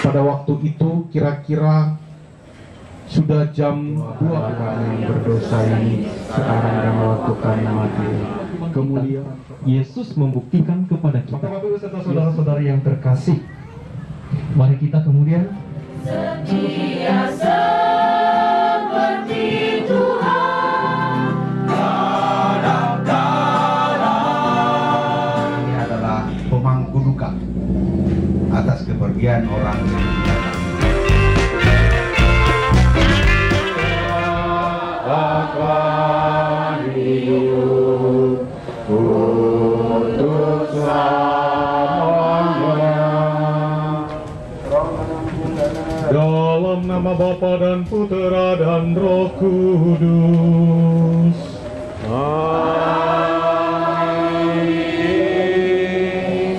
Pada waktu itu kira-kira sudah jam 2. Kami yang berdosa ini sekarang dan waktu kami mati. Kemudian Yesus membuktikan kepada kita. Bapak Ibu serta saudara-saudara yang terkasih, Mari kita kemudian Setia seperti Tuhan. Ini adalah pemangku duka atas kepergian orang yang akan hidup untuk selamanya. Dalam nama Bapa dan Putera dan Roh Kudus. Amin.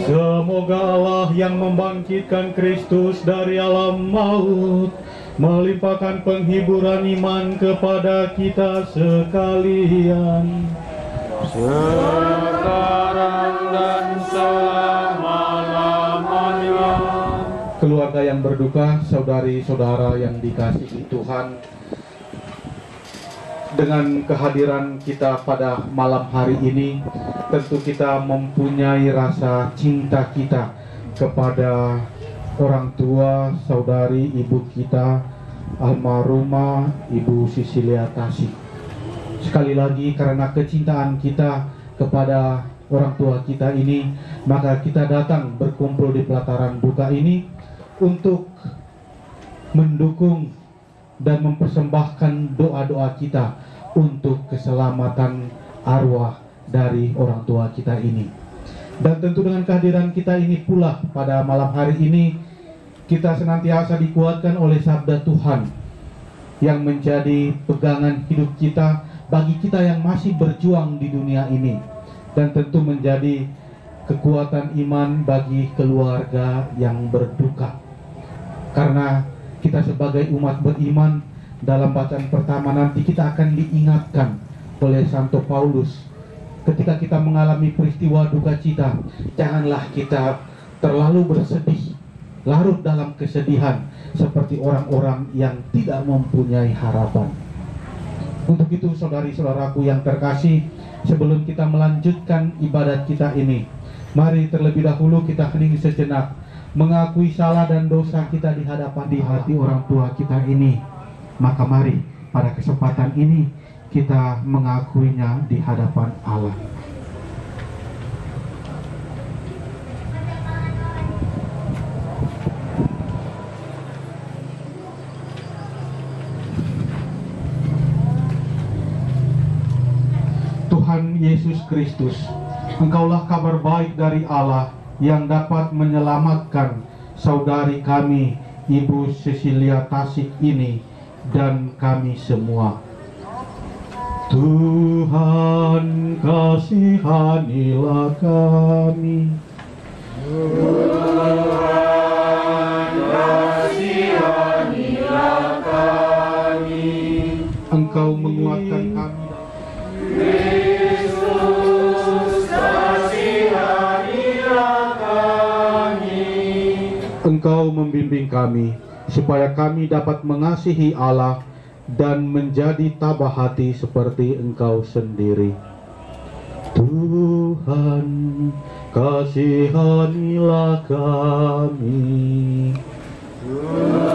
Semoga Allah yang membangkitkan Kristus dari alam maut melimpahkan penghiburan iman kepada kita sekalian, sekarang dan selama-lamanya. Keluarga yang berduka, saudari-saudara yang dikasihi Tuhan, dengan kehadiran kita pada malam hari ini, tentu kita mempunyai rasa cinta kita kepada orang tua, saudari ibu kita, almarhumah Ibu Sisilia Tasik. Sekali lagi, karena kecintaan kita kepada orang tua kita ini, maka kita datang berkumpul di pelataran duka ini untuk mendukung dan mempersembahkan doa-doa kita untuk keselamatan arwah dari orang tua kita ini. Dan tentu dengan kehadiran kita ini pula pada malam hari ini, kita senantiasa dikuatkan oleh sabda Tuhan yang menjadi pegangan hidup kita bagi kita yang masih berjuang di dunia ini, dan tentu menjadi kekuatan iman bagi keluarga yang berduka. Karena kita sebagai umat beriman, dalam bacaan pertama nanti kita akan diingatkan oleh Santo Paulus, ketika kita mengalami peristiwa duka cita, janganlah kita terlalu bersedih, larut dalam kesedihan seperti orang-orang yang tidak mempunyai harapan. Untuk itu, saudari-saudaraku yang terkasih, sebelum kita melanjutkan ibadat kita ini, mari terlebih dahulu kita hening sejenak, mengakui salah dan dosa kita di hadapan di hati orang tua kita ini. Maka mari pada kesempatan ini kita mengakuinya di hadapan Allah. Tuhan Yesus Kristus, Engkaulah kabar baik dari Allah yang dapat menyelamatkan saudari kami Ibu Sisilia Tasik ini dan kami semua. Tuhan, kasihanilah kami. Tuhan, kasihanilah kami. Engkau menguatkan kami. Kristus, kasihanilah kami. Engkau membimbing kami supaya kami dapat mengasihi Allah dan menjadi tabah hati seperti Engkau sendiri. Tuhan, kasihanilah kami. Tuhan,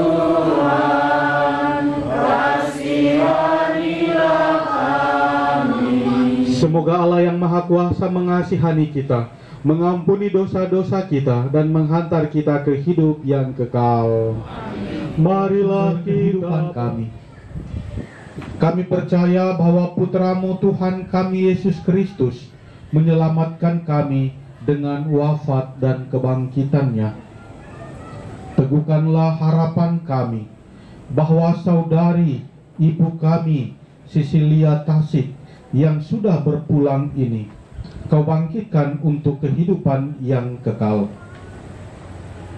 kasihanilah kami. Semoga Allah yang Maha Kuasa mengasihani kita, mengampuni dosa-dosa kita, dan menghantar kita ke hidup yang kekal. Marilah kehidupan kami. Kami percaya bahwa Putramu Tuhan kami Yesus Kristus menyelamatkan kami dengan wafat dan kebangkitannya. Teguhkanlah harapan kami bahwa saudari ibu kami Sisilia Tasik yang sudah berpulang ini Kau bangkitkan untuk kehidupan yang kekal.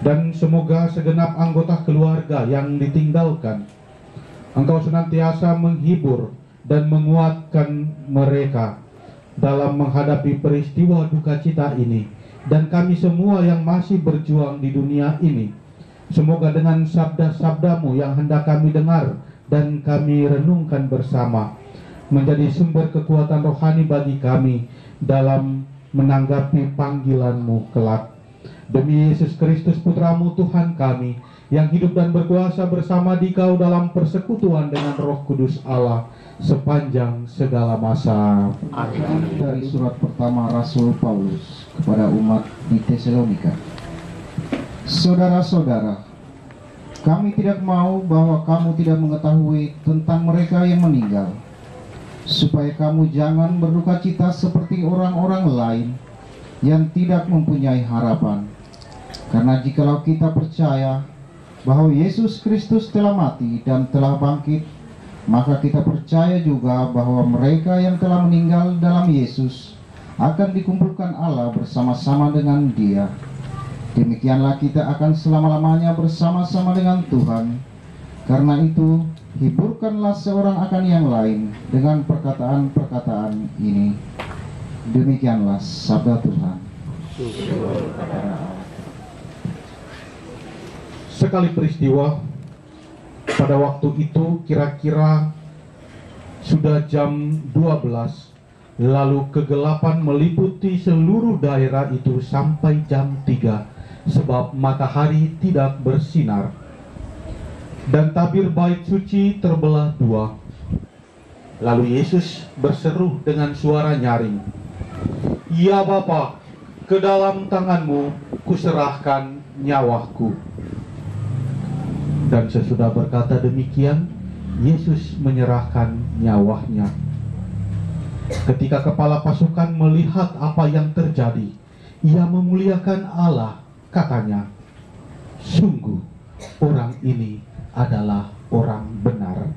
Dan semoga segenap anggota keluarga yang ditinggalkan, Engkau senantiasa menghibur dan menguatkan mereka dalam menghadapi peristiwa duka cita ini. Dan kami semua yang masih berjuang di dunia ini, Semoga dengan sabda-sabdamu yang hendak kami dengar dan kami renungkan bersama, menjadi sumber kekuatan rohani bagi kami dalam menanggapi panggilan-Mu kelak. Demi Yesus Kristus Putra-Mu Tuhan kami, yang hidup dan berkuasa bersama Dikau dalam persekutuan dengan Roh Kudus Allah sepanjang segala masa. Bacaan dari surat pertama Rasul Paulus kepada umat di Tesalonika. Saudara-saudara, kami tidak mau bahwa kamu tidak mengetahui tentang mereka yang meninggal, supaya kamu jangan berduka cita seperti orang-orang lain yang tidak mempunyai harapan. Karena jikalau kita percaya bahwa Yesus Kristus telah mati dan telah bangkit, maka kita percaya juga bahwa mereka yang telah meninggal dalam Yesus akan dikumpulkan Allah bersama-sama dengan Dia. Demikianlah kita akan selama-lamanya bersama-sama dengan Tuhan. Karena itu, hiburkanlah seorang akan yang lain dengan perkataan-perkataan ini. Demikianlah sabda Tuhan. Sekali peristiwa, pada waktu itu kira-kira sudah jam 12, lalu kegelapan meliputi seluruh daerah itu sampai jam 3, sebab matahari tidak bersinar. Dan tabir bait suci terbelah dua. Lalu Yesus berseru dengan suara nyaring, "Ya Bapa, ke dalam tangan-Mu kuserahkan nyawaku." Dan sesudah berkata demikian, Yesus menyerahkan nyawanya. Ketika kepala pasukan melihat apa yang terjadi, ia memuliakan Allah, katanya, "Sungguh orang ini adalah orang benar."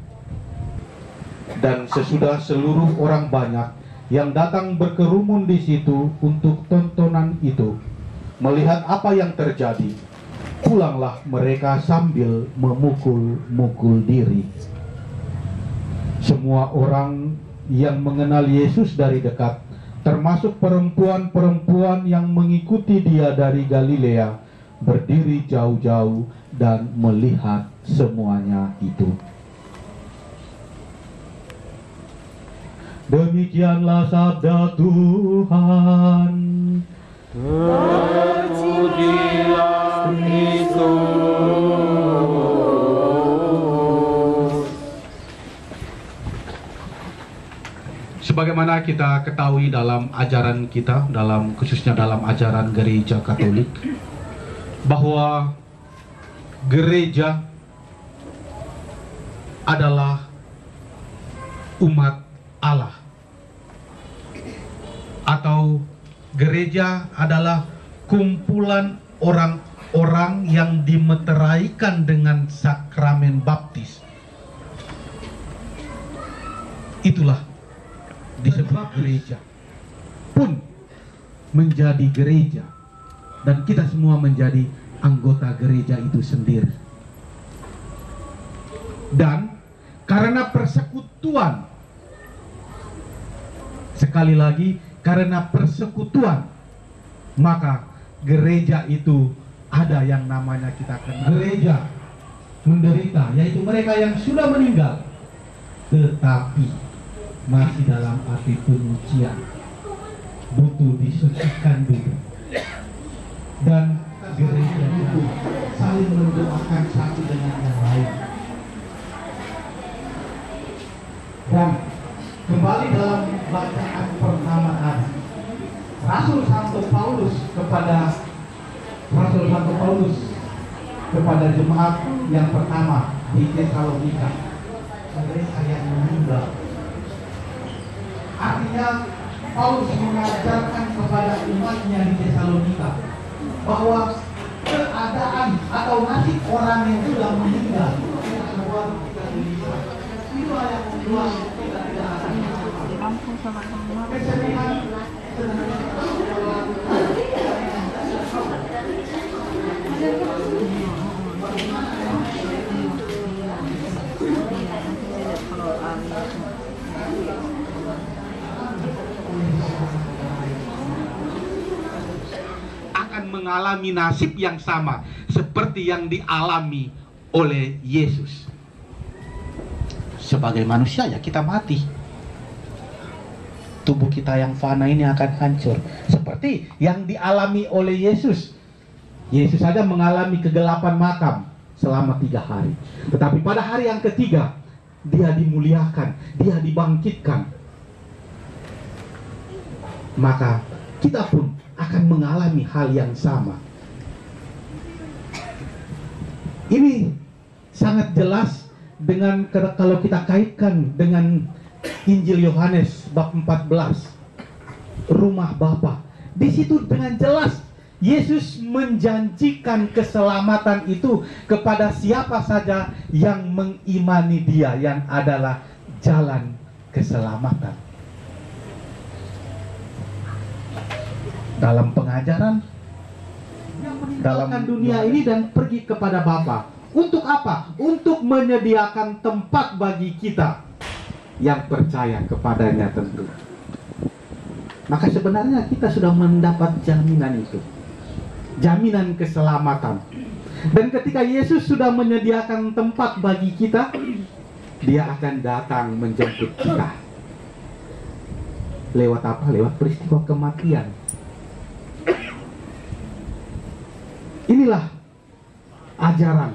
Dan sesudah seluruh orang banyak yang datang berkerumun di situ untuk tontonan itu, melihat apa yang terjadi, pulanglah mereka sambil memukul-mukul diri. Semua orang yang mengenal Yesus dari dekat, termasuk perempuan-perempuan yang mengikuti Dia dari Galilea, berdiri jauh-jauh dan melihat semuanya itu. Demikianlah sabda Tuhan. Terpujilah Kristus. Sebagaimana kita ketahui dalam ajaran kita, khususnya dalam ajaran gereja Katolik, bahwa gereja adalah umat Allah, atau gereja adalah kumpulan orang-orang yang dimeteraikan dengan sakramen baptis. Itulah disebut gereja. Pun menjadi gereja, dan kita semua menjadi anggota gereja itu sendiri. Dan karena persekutuan, sekali lagi, karena persekutuan, maka gereja itu ada yang namanya kita kenal gereja menderita, yaitu mereka yang sudah meninggal tetapi masih dalam arti penyucian, butuh disucikan dulu. Dan gereja butuh saling mendoakan satu dengan yang lain. Dan kembali dalam bacaan pertama tadi, Rasul Santo Paulus kepada jemaat yang pertama di Tesalonika, mereka yang meninggal. Artinya Paulus mengajarkan kepada umatnya di Tesalonika bahwa keadaan atau nasib orang yang sudah meninggal itulah yang membuat kita tidak akan kesedihan. Akan mengalami nasib yang sama seperti yang dialami oleh Yesus. Sebagai manusia ya kita mati. Tubuh kita yang fana ini akan hancur seperti yang dialami oleh Yesus. Yesus saja mengalami kegelapan makam selama 3 hari. Tetapi pada hari yang ketiga dia dimuliakan, dia dibangkitkan. Maka kita pun akan mengalami hal yang sama. Ini sangat jelas dengan kalau kita kaitkan dengan Injil Yohanes bab 14, rumah Bapa. Di situ dengan jelas Yesus menjanjikan keselamatan itu kepada siapa saja yang mengimani Dia, yang adalah jalan keselamatan. Dalam pengajaran, dalam dunia ini dan pergi kepada Bapa. Untuk apa? Untuk menyediakan tempat bagi kita yang percaya kepadanya tentu. Maka sebenarnya kita sudah mendapat jaminan itu. Jaminan keselamatan. Dan ketika Yesus sudah menyediakan tempat bagi kita, Dia akan datang menjemput kita. Lewat apa? Lewat peristiwa kematian. Inilah ajaran,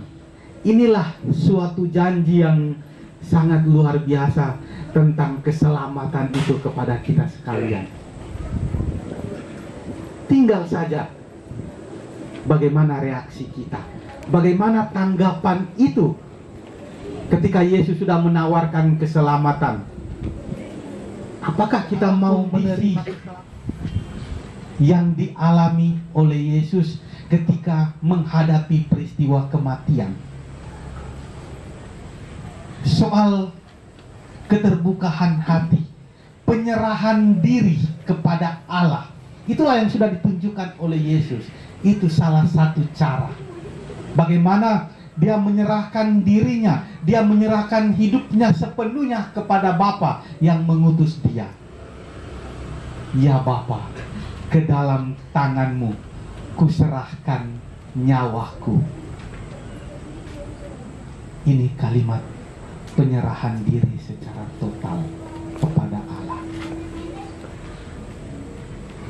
inilah suatu janji yang sangat luar biasa tentang keselamatan itu kepada kita sekalian. Tinggal saja bagaimana reaksi kita, bagaimana tanggapan itu ketika Yesus sudah menawarkan keselamatan. Apakah kita mau menerima yang dialami oleh Yesus ketika menghadapi peristiwa kematian? Soal keterbukaan hati, penyerahan diri kepada Allah, itulah yang sudah ditunjukkan oleh Yesus. Itu salah satu cara bagaimana Dia menyerahkan dirinya, Dia menyerahkan hidupnya sepenuhnya kepada Bapa yang mengutus Dia. Ya Bapa, ke dalam tangan-Mu kuserahkan nyawaku. Ini kalimat penyerahan diri secara total kepada Allah.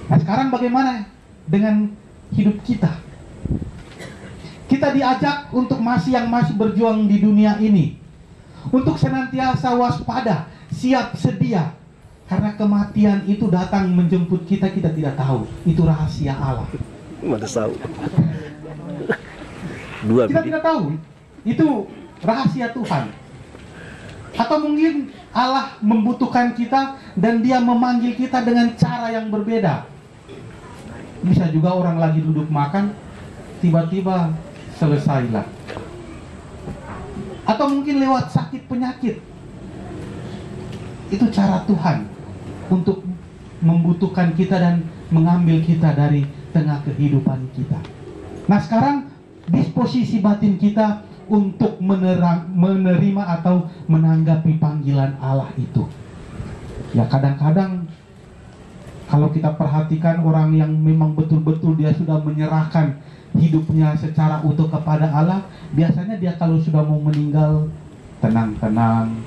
Nah, sekarang bagaimana dengan hidup kita? Kita diajak untuk masih berjuang di dunia ini, untuk senantiasa waspada, siap sedia, karena kematian itu datang menjemput kita, kita tidak tahu. Itu rahasia Allah. Mana tahu? Kita tidak tahu. Itu rahasia Tuhan. Atau mungkin Allah membutuhkan kita dan Dia memanggil kita dengan cara yang berbeda. Bisa juga orang lagi duduk makan, tiba-tiba selesailah. Atau mungkin lewat sakit penyakit. Itu cara Tuhan untuk membutuhkan kita dan mengambil kita dari tengah kehidupan kita. Nah, sekarang disposisi batin kita untuk menerima atau menanggapi panggilan Allah itu. Ya, kadang-kadang kalau kita perhatikan orang yang memang betul-betul dia sudah menyerahkan hidupnya secara utuh kepada Allah, biasanya dia kalau sudah mau meninggal tenang-tenang.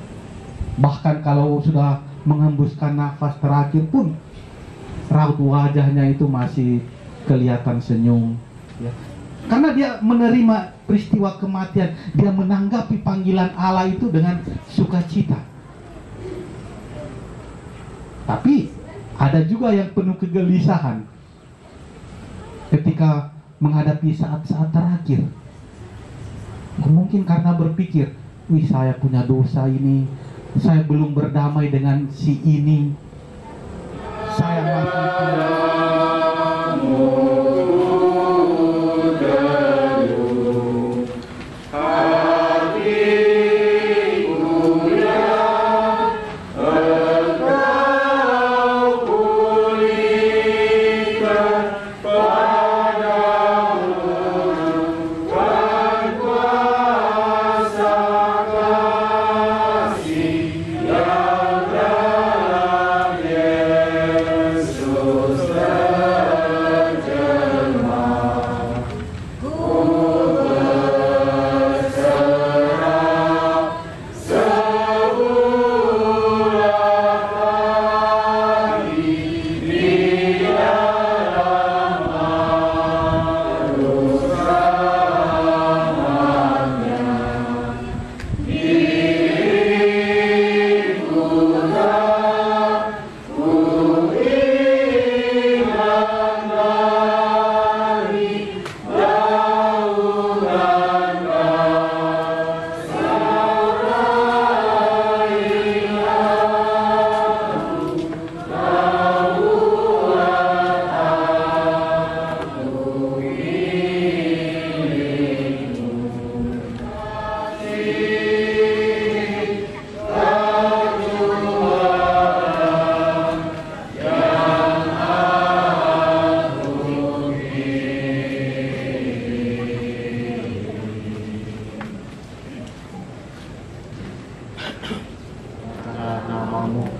Bahkan kalau sudah menghembuskan nafas terakhir pun raut wajahnya itu masih kelihatan senyum, ya. Karena dia menerima peristiwa kematian, dia menanggapi panggilan Allah itu dengan sukacita. Tapi ada juga yang penuh kegelisahan ketika menghadapi saat-saat terakhir. Mungkin karena berpikir, wih, saya punya dosa ini, saya belum berdamai dengan si ini, saya masih punya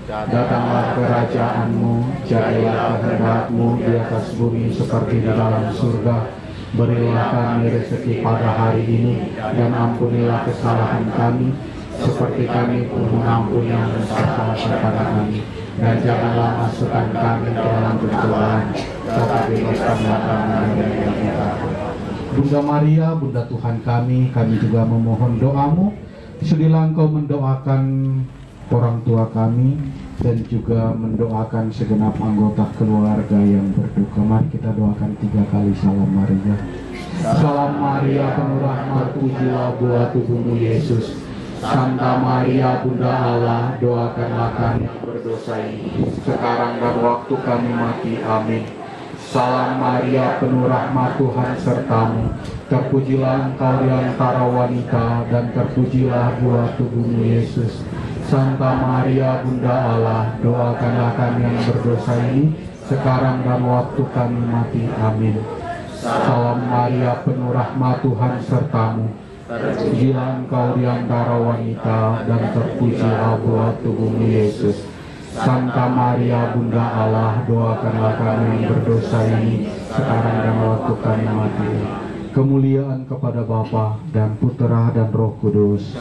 Datanglah kerajaanmu, jadilah kehendak-mu di atas bumi seperti di dalam surga. Berilah kami rezeki pada hari ini, dan ampunilah kesalahan kami, seperti kami pun mengampuni yang bersalah kepada kami. Dan janganlah masukkan kami ke dalam pencobaan, tetapi bebaskanlah kami dari yang jahat. Bunda Maria, Bunda Tuhan kami juga memohon doamu. Sudilah Engkau mendoakan orang tua kami dan juga mendoakan segenap anggota keluarga yang berduka. Mari kita doakan 3 kali salam Maria. Salam Maria, penuh rahmat, pujilah buah tubuhmu Yesus. Santa Maria, Bunda Allah, doakanlah kami yang berdosa ini, sekarang dan waktu kami mati. Amin. Salam Maria, penuh rahmat, Tuhan sertamu. Terpujilah Engkau di antara wanita, dan terpujilah buah tubuhmu Yesus. Santa Maria, Bunda Allah, doakanlah kami yang berdosa ini, sekarang dan waktu kami mati. Amin. Salam Maria, penuh rahmat, Tuhan sertamu. Terpujilah Engkau di antara wanita, dan terpujilah buah tubuhmu Yesus. Santa Maria, Bunda Allah, doakanlah kami yang berdosa ini, sekarang dan waktu kami mati. Kemuliaan kepada Bapa dan Putera dan Roh Kudus,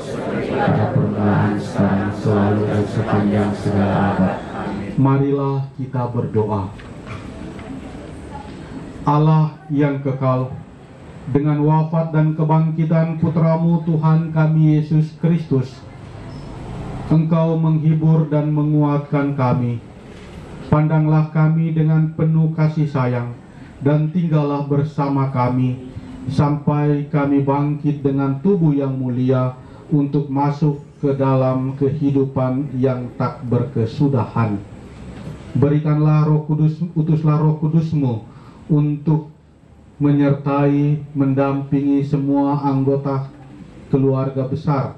pada permulaan sekarang, selalu dan sepanjang segala abad. Marilah kita berdoa. Allah yang kekal, dengan wafat dan kebangkitan Putramu Tuhan kami Yesus Kristus, Engkau menghibur dan menguatkan kami. Pandanglah kami dengan penuh kasih sayang, dan tinggallah bersama kami, sampai kami bangkit dengan tubuh yang mulia, untuk masuk ke dalam kehidupan yang tak berkesudahan. Berikanlah Roh Kudus, utuslah Roh Kudus-Mu untuk menyertai, mendampingi semua anggota keluarga besar,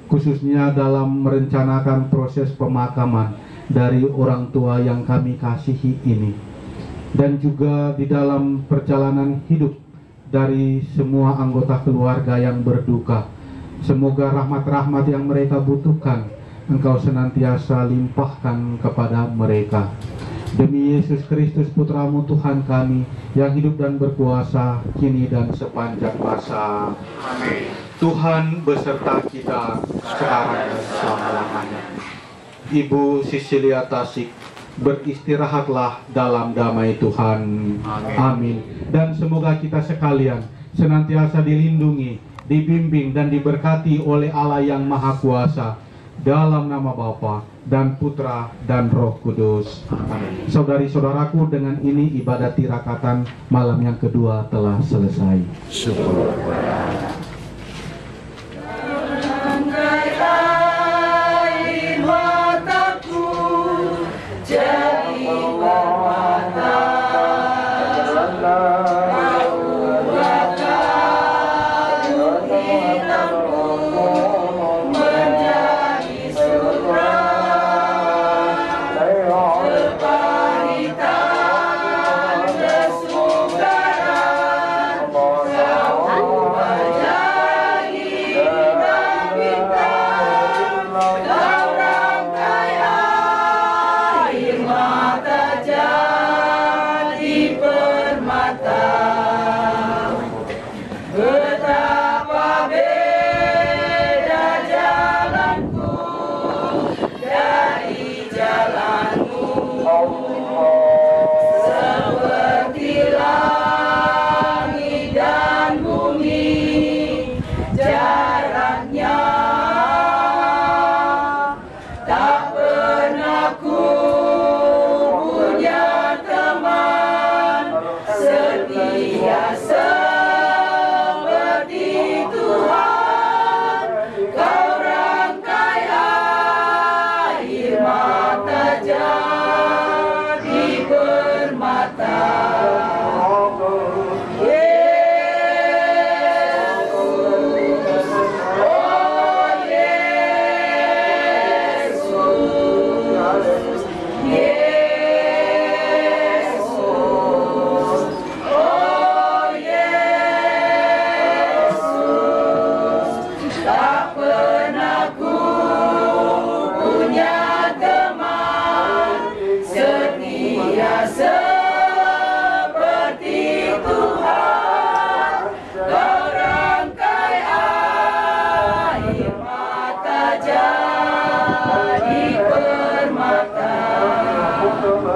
khususnya dalam merencanakan proses pemakaman dari orang tua yang kami kasihi ini, dan juga di dalam perjalanan hidup dari semua anggota keluarga yang berduka. Semoga rahmat-rahmat yang mereka butuhkan Engkau senantiasa limpahkan kepada mereka. Demi Yesus Kristus Putramu Tuhan kami, yang hidup dan berkuasa kini dan sepanjang masa. Amin. Tuhan beserta kita sekarang dan selama-lamanya. Ibu Sisilia Tasik, beristirahatlah dalam damai Tuhan. Amin. Dan semoga kita sekalian senantiasa dilindungi, dibimbing dan diberkati oleh Allah yang Maha Kuasa, dalam nama Bapa dan Putra dan Roh Kudus. Amin. Saudari-saudaraku, dengan ini ibadat tirakatan malam yang kedua telah selesai. Syukur. Baca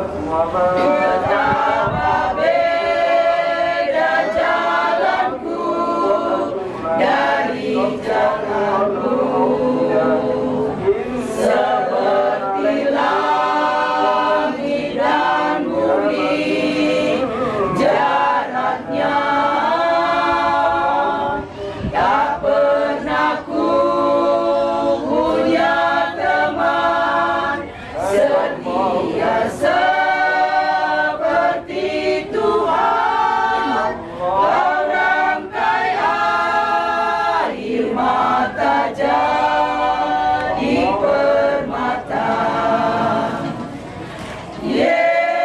Betapa beda jalanku dari jalanmu, seperti langit dan bumi jaraknya. Tak pernah ku punya teman setia seperti Tuhan. Kau rangkai air mata jadi permata. Yesus,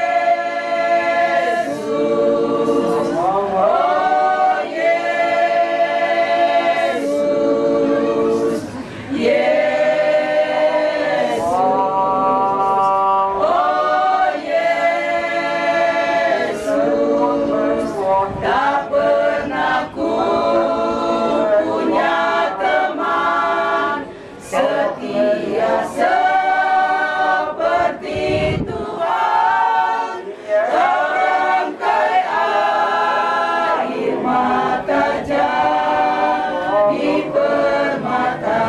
oh Yesus, Yesus, oh Yesus. Tak pernah ku punya teman setia seperti Tuhan. Kau rangkai air mata jadi permata.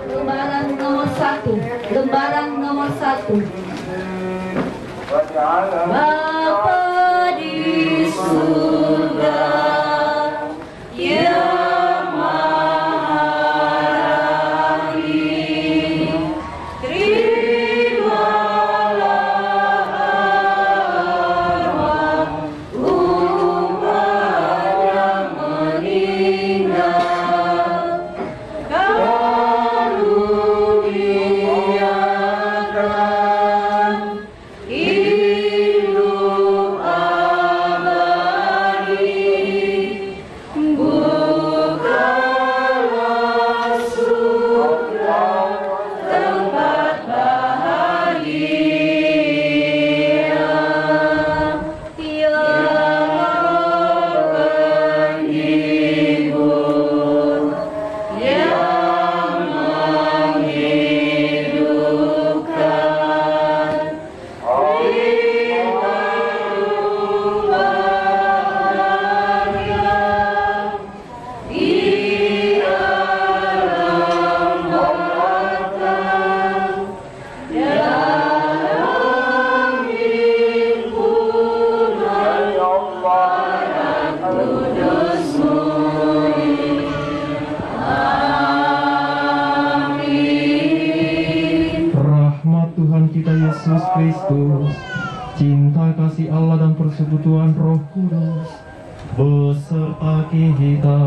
Lembaran nomor 1. Lembaran nomor 1. Bapa di surga yang maha rahi, terimalah arwah umat yang meninggal. Karuniakan hidup abadi, bukalah surga tempat bahagia yang akan hibur, yang menghidupkan hidup bahagia di alam baka, dalam himpunan para kudus-Mu. Amin. Rahmat Tuhan kita Yesus Kristus, cinta kasih Allah dan persekutuan Roh Kudus beserta kita.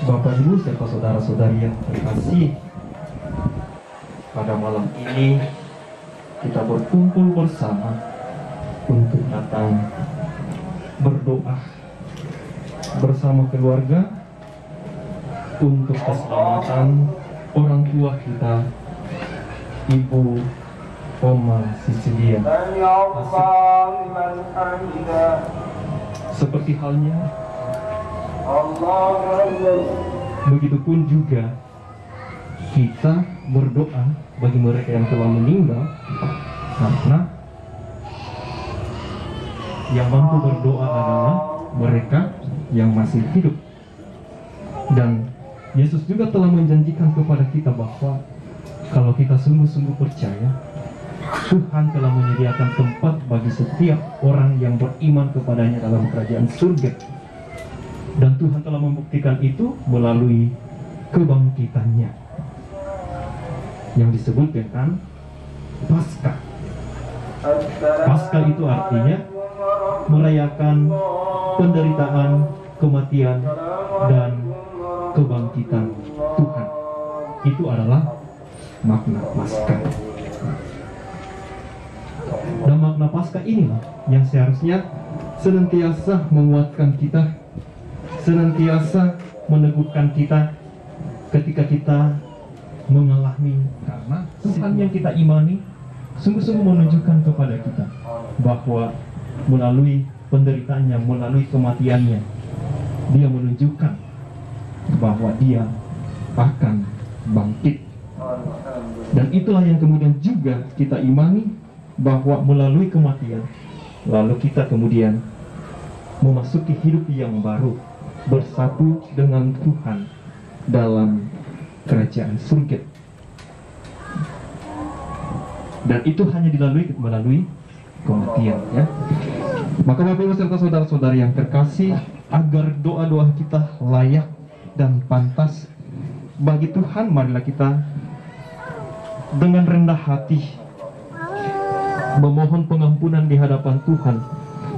Bapak Ibu serta saudara-saudari yang terkasih, pada malam ini kita berkumpul bersama untuk datang berdoa bersama keluarga untuk keselamatan orang tua kita, Ibu Oma Sicilia. Seperti halnya, begitupun juga kita berdoa bagi mereka yang telah meninggal, karena yang mampu berdoa adalah mereka yang masih hidup. Dan Yesus juga telah menjanjikan kepada kita bahwa kalau kita sungguh-sungguh percaya, Tuhan telah menyediakan tempat bagi setiap orang yang beriman kepadanya dalam kerajaan surga. Dan Tuhan telah membuktikan itu melalui kebangkitannya yang disebut dengan Paskah. Paskah itu artinya merayakan penderitaan, kematian, dan kebangkitan Tuhan. Itu adalah makna Paskah. Dan makna Paskah inilah yang seharusnya senantiasa menguatkan kita, senantiasa meneguhkan kita ketika kita mengalami, karena Tuhan yang kita imani sungguh-sungguh menunjukkan kepada kita bahwa melalui penderitaannya, melalui kematiannya, Dia menunjukkan bahwa dia akan bangkit. Dan itulah yang kemudian juga kita imani, bahwa melalui kematian lalu kita kemudian memasuki hidup yang baru, bersatu dengan Tuhan dalam kerajaan surga. Dan itu hanya dilalui melalui kematian, ya. Maka Bapak Ibu serta saudara-saudari yang terkasih, agar doa-doa kita layak dan pantas bagi Tuhan, marilah kita dengan rendah hati memohon pengampunan di hadapan Tuhan,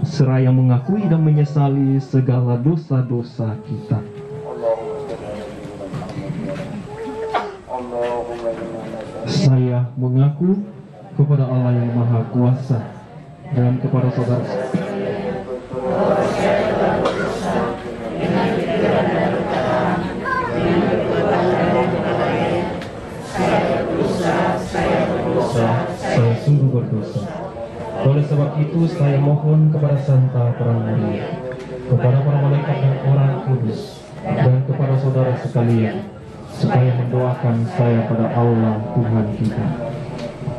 seraya mengakui dan menyesali segala dosa-dosa kita. Saya mengaku kepada Allah yang Maha Kuasa dan kepada saudara saya sungguh berdosa. Oleh sebab itu saya mohon kepada Santa Perang Maria, kepada para malaikat dan orang kudus, dan kepada saudara sekalian, supaya mendoakan saya pada Allah Tuhan kita.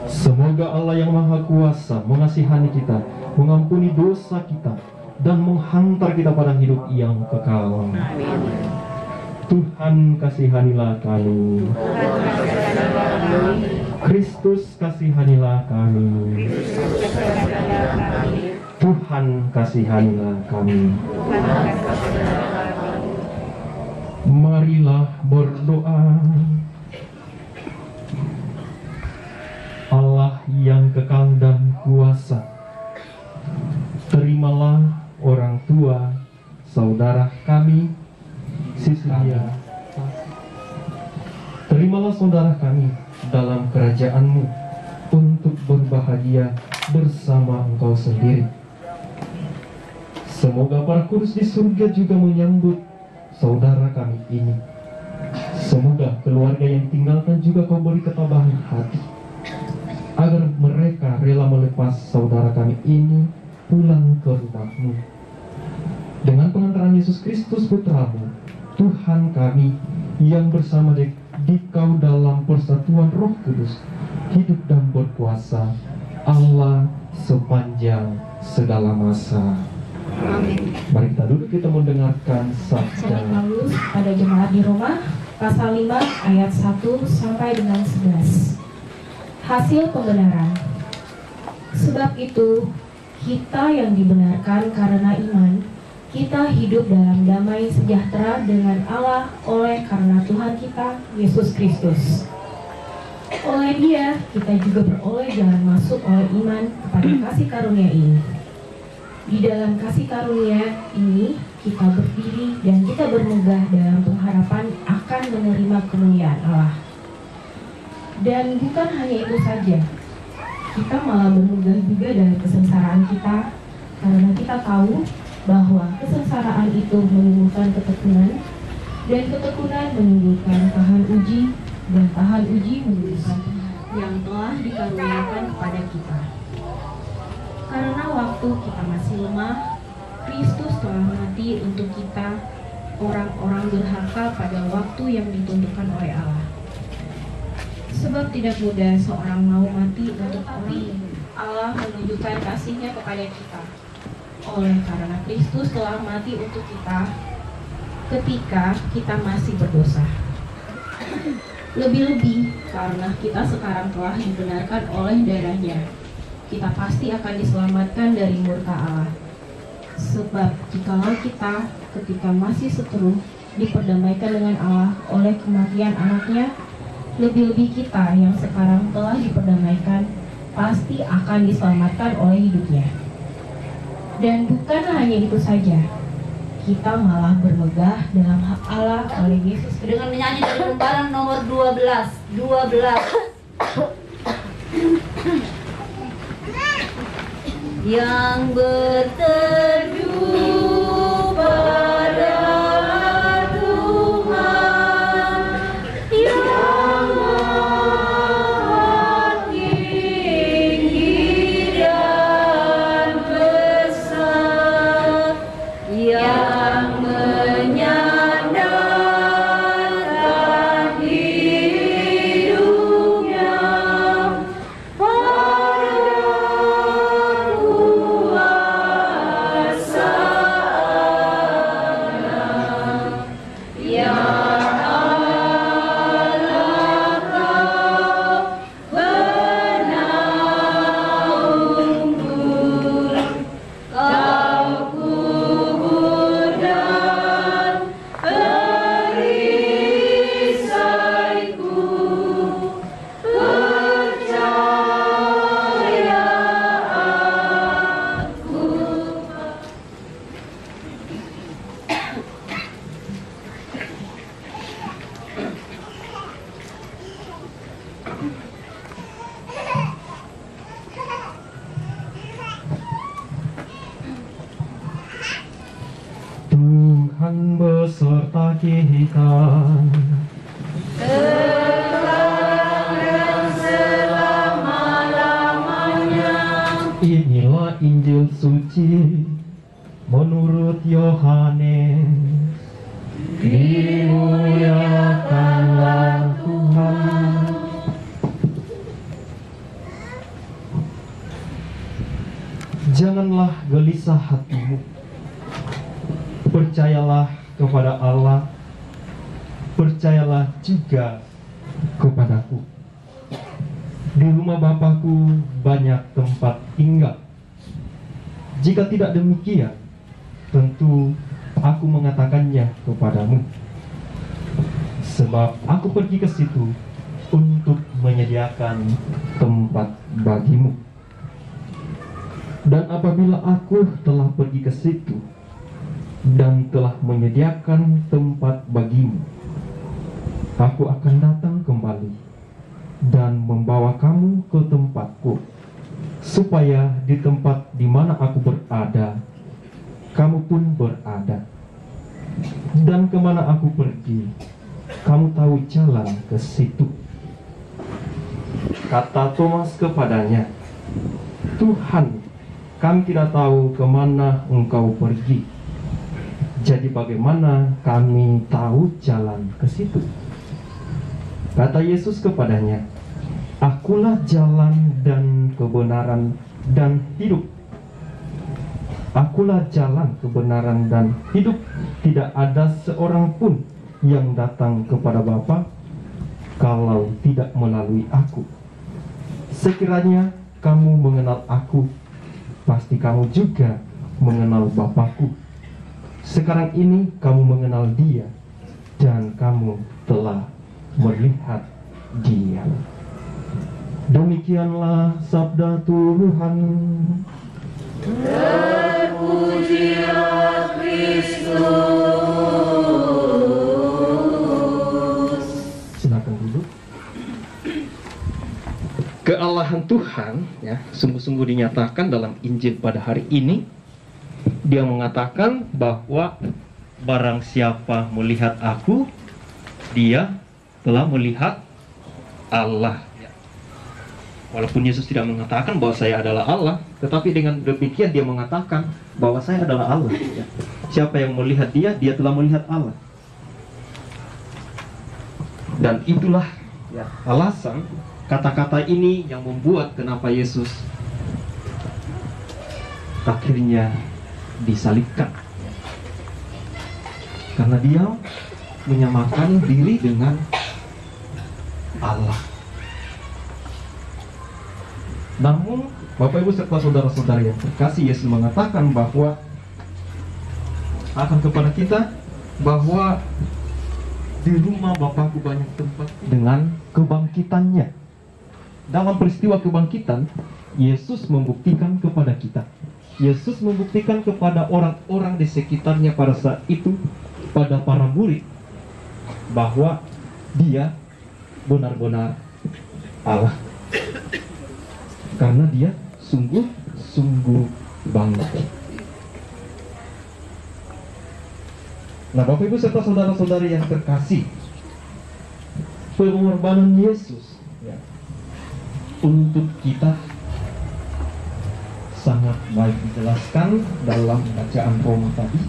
Semoga Allah yang Maha Kuasa mengasihani kita, mengampuni dosa kita, dan menghantar kita pada hidup yang kekal. Tuhan kasihanilah kami. Kristus kasihanilah kami. Tuhan kasihanilah kami. Marilah berdoa. Allah yang kekal dan kuasa, terimalah orang tua saudara kami Sisilia. Terimalah saudara kami dalam kerajaan-Mu untuk berbahagia bersama Engkau sendiri. Semoga para kudus di surga juga menyambut saudara kami ini. Semoga keluarga yang tinggalkan juga Kau beri ketabahan hati, agar mereka rela melepas saudara kami ini pulang ke rumah-Mu. Dengan pengantaran Yesus Kristus Putra-Mu, Tuhan kami yang bersama di Kau dalam persatuan Roh Kudus, hidup dan berkuasa Allah sepanjang segala masa. Amin. Mari kita duduk, kita mendengarkan sabda Paulus pada jemaat di Roma pasal 5 ayat 1 sampai dengan 11. Hasil pembenaran. Sebab itu kita yang dibenarkan karena iman, kita hidup dalam damai sejahtera dengan Allah oleh karena Tuhan kita Yesus Kristus. Oleh Dia kita juga beroleh jalan masuk oleh iman kepada kasih karunia ini. Di dalam kasih karunia ini kita berdiri dan kita bermegah dalam pengharapan akan menerima kemuliaan Allah. Dan bukan hanya itu saja, kita malah bermegah juga dari kesengsaraan kita, karena kita tahu bahwa kesengsaraan itu menimbulkan ketekunan, dan ketekunan menimbulkan tahan uji, dan tahan uji menimbulkan yang telah dikaruniakan kepada kita. Karena waktu kita masih lemah, Kristus telah mati untuk kita, orang-orang durhaka pada waktu yang ditentukan oleh Allah. Sebab tidak mudah seorang mau mati untuk orang. Allah menunjukkan kasih-Nya kepada kita. Oleh karena Kristus telah mati untuk kita ketika kita masih berdosa. Lebih-lebih karena kita sekarang telah dibenarkan oleh darah-Nya, kita pasti akan diselamatkan dari murka Allah. Sebab jikalau kita ketika masih seteru diperdamaikan dengan Allah oleh kematian anaknya, lebih-lebih kita yang sekarang telah diperdamaikan pasti akan diselamatkan oleh hidupnya. Dan bukan hanya itu saja, kita malah bermegah dalam hak Allah oleh Yesus. Dengan menyanyi dari lembaran nomor 12. Yang berteduh pada Tuhan, yang maha tinggi dan besar, yang kehidupan. Inilah Injil suci menurut Yohanes. Dimuliakanlah Tuhan. Janganlah gelisah hatimu. Percayalah kepada Allah. Percayalah juga kepadaku. Di rumah Bapakku banyak tempat tinggal. Jika tidak demikian, tentu aku mengatakannya kepadamu. Sebab aku pergi ke situ untuk menyediakan tempat bagimu. Dan apabila aku telah pergi ke situ dan telah menyediakan tempat bagimu, aku akan datang kembali dan membawa kamu ke tempatku, supaya di tempat di mana aku berada, kamu pun berada. Dan kemana aku pergi, kamu tahu jalan ke situ. Kata Thomas kepadanya, Tuhan, kami tidak tahu kemana engkau pergi. Jadi bagaimana kami tahu jalan ke situ? Kata Yesus kepadanya, Akulah jalan dan kebenaran dan hidup. Akulah jalan, kebenaran, dan hidup. Tidak ada seorang pun yang datang kepada Bapa kalau tidak melalui aku. Sekiranya kamu mengenal aku, pasti kamu juga mengenal Bapakku. Sekarang ini kamu mengenal Dia, dan kamu telah melihat Dia. Demikianlah sabda Tuhan. Terpujilah Kristus. Silakan duduk. Kealahan Tuhan ya sungguh-sungguh dinyatakan dalam Injil pada hari ini. Dia mengatakan bahwa barang siapa melihat aku, dia telah melihat Allah. Walaupun Yesus tidak mengatakan bahwa saya adalah Allah, tetapi dengan demikian dia mengatakan bahwa saya adalah Allah. Siapa yang melihat dia, dia telah melihat Allah. Dan itulah alasan kata-kata ini yang membuat kenapa Yesus akhirnya disalibkan. Karena dia menyamakan diri dengan Allah. Namun Bapak Ibu serta saudara-saudara yang terkasih, Yesus mengatakan bahwa akan kepada kita bahwa di rumah Bapakku banyak tempat. Dengan kebangkitannya, dalam peristiwa kebangkitan, Yesus membuktikan kepada kita. Yesus membuktikan kepada orang-orang di sekitarnya pada saat itu, pada para murid, bahwa Dia benar-benar Allah. Karena dia sungguh-sungguh bangkit. Nah, Bapak Ibu serta saudara-saudari yang terkasih, pengorbanan Yesus untuk kita sangat baik dijelaskan dalam bacaan Roma tadi.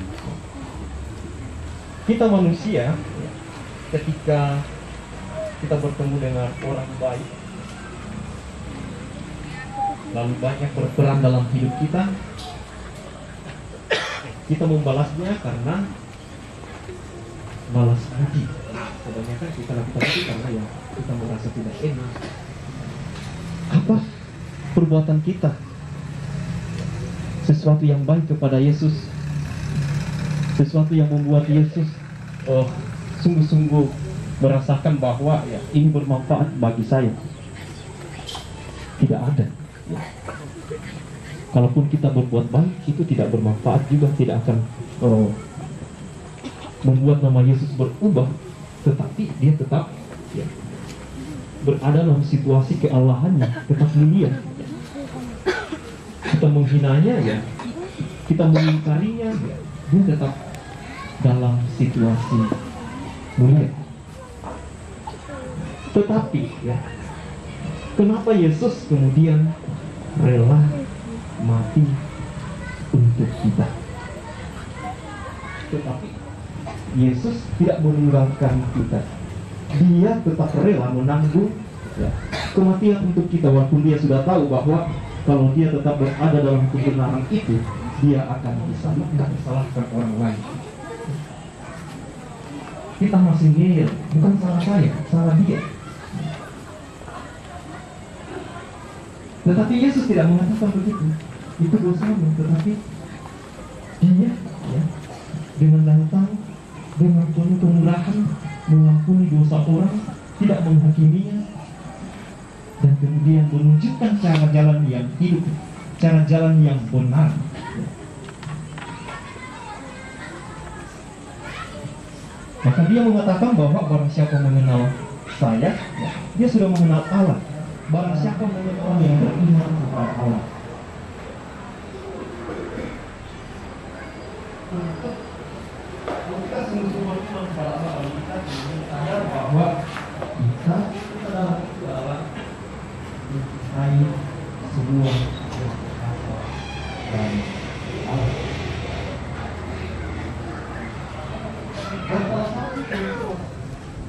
Kita manusia, ketika kita bertemu dengan orang baik, lalu banyak berperan dalam hidup kita, kita membalasnya karena balas budi. Kebanyakan kita lakukan itu karena ya kita merasa tidak enak. Apa perbuatan kita? Sesuatu yang baik kepada Yesus, sesuatu yang membuat Yesus sungguh-sungguh merasakan bahwa ya ini bermanfaat bagi saya. Tidak ada. Kalaupun kita berbuat baik, itu tidak bermanfaat juga, tidak akan membuat nama Yesus berubah, tetapi dia tetap berada dalam situasi keallahannya, tetap mulia. Kita menghinanya ya, kita mengingkarinya ya, dia tetap dalam situasi mulia. Tetapi ya, kenapa Yesus kemudian rela mati untuk kita? Tetapi Yesus tidak meninggalkan kita. Dia tetap rela menanggung ya, kematian untuk kita, walaupun dia sudah tahu bahwa kalau dia tetap berada dalam kebenaran itu, dia akan disalahkan orang lain. Kita masih ngeyel, bukan salah saya, salah dia. Tetapi Yesus tidak mengatakan begitu. Itu dosamu, tetapi dia ya, dengan datang dengan penuh kemurahan mengampuni dosa orang, tidak menghakiminya, dan kemudian menunjukkan cara jalan yang hidup, cara jalan yang benar. Maka dia mengatakan bahwa barang siapa mengenal saya, ya, dia sudah mengenal Allah. Barang siapa mengenal orang yang beriman kepada Allah. Kita sungguh-sungguh beriman kepada Allah, kita sadar bahwa kita adalah mencintai semua dan Allah.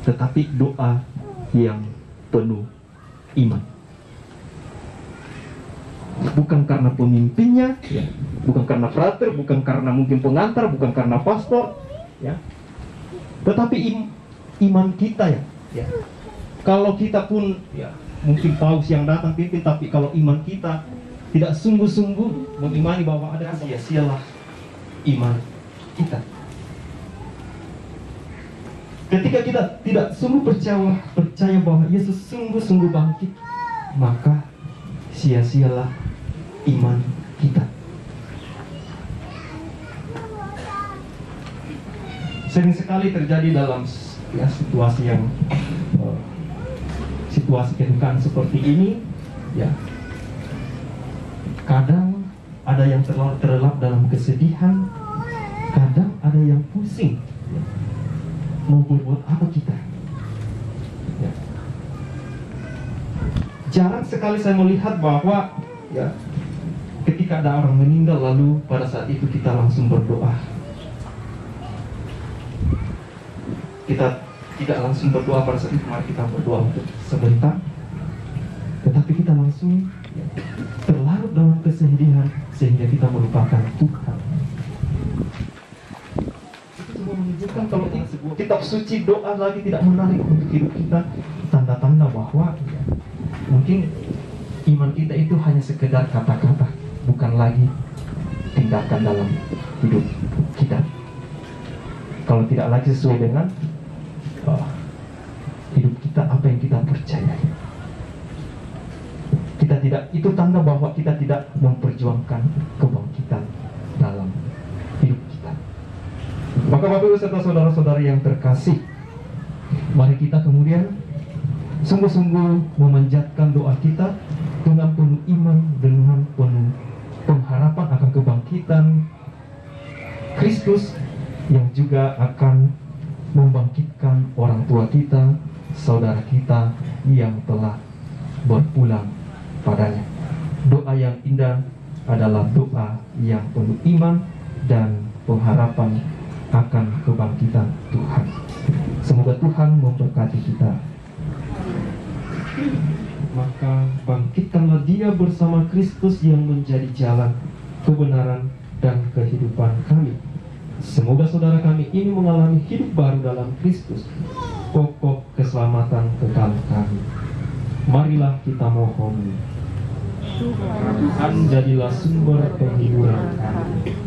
Tetapi doa yang penuh iman, bukan karena pemimpinnya, ya, bukan karena frater, bukan karena mungkin pengantar, bukan karena pastor, ya, tetapi iman kita ya. Kalau kita pun ya mungkin paus yang datang pimpin, tapi kalau iman kita tidak sungguh-sungguh mengimani bahwa ada, sia-sialah iman kita. Ketika kita tidak sungguh percaya bahwa Yesus sungguh-sungguh bangkit, maka sia-sialah iman kita. Sering sekali terjadi dalam ya, situasi kedukaan seperti ini, ya. Kadang ada yang terlelap dalam kesedihan, kadang ada yang pusing. Ya. Mau berbuat apa kita? Ya. Jarang sekali saya melihat bahwa ya, ketika ada orang meninggal lalu pada saat itu kita langsung berdoa. Kita tidak langsung berdoa pada saat itu, mari kita berdoa untuk sebentar. Tetapi kita langsung ya, terlarut dalam kesedihan sehingga kita melupakan Tuhan. Menunjukkan kalau sebuah kitab suci doa lagi tidak menarik untuk hidup kita, tanda-tanda bahwa ya, mungkin iman kita itu hanya sekedar kata-kata, bukan lagi tindakan dalam hidup kita. Kalau tidak lagi sesuai dengan hidup kita, apa yang kita percaya, kita tidak, itu tanda bahwa kita tidak memperjuangkan kebangkitan dalam hidup kita. Maka Bapak Ibu serta saudara-saudara yang terkasih, mari kita kemudian sungguh-sungguh memanjatkan doa kita dengan penuh iman, dengan penuh pengharapan akan kebangkitan Kristus yang juga akan membangkitkan orang tua kita, saudara kita yang telah berpulang padanya. Doa yang indah adalah doa yang penuh iman dan pengharapan akan kebangkitan Tuhan. Semoga Tuhan memberkati kita. Maka bangkitkanlah dia bersama Kristus yang menjadi jalan, kebenaran, dan kehidupan kami. Semoga saudara kami ini mengalami hidup baru dalam Kristus, pokok keselamatan kekal kami. Marilah kita mohon. Tuhan jadilah sumber penghiburan kami.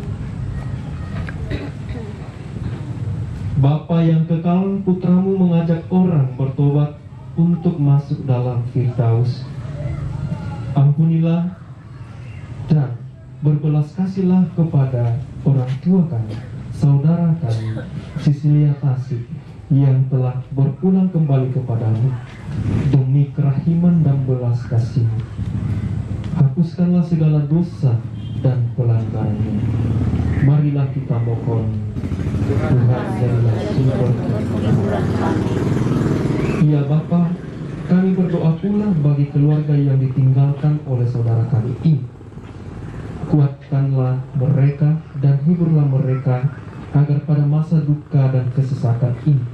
Bapa yang kekal, putramu mengajak orang bertobat untuk masuk dalam Firdaus. Ampunilah dan berbelas kasihlah kepada orang tua kami, saudara kami, Sisilia Tasik, yang telah berpulang kembali kepadamu demi kerahiman dan belas kasih-Mu. Hapuskanlah segala dosa dan pelanggarannya. Marilah kita mohon. Tuhan jadilah sumber kemakmuran kami. Ya Bapa, kami berdoa pula bagi keluarga yang ditinggalkan oleh saudara kami ini. Kuatkanlah mereka dan hiburlah mereka, agar pada masa duka dan kesesakan ini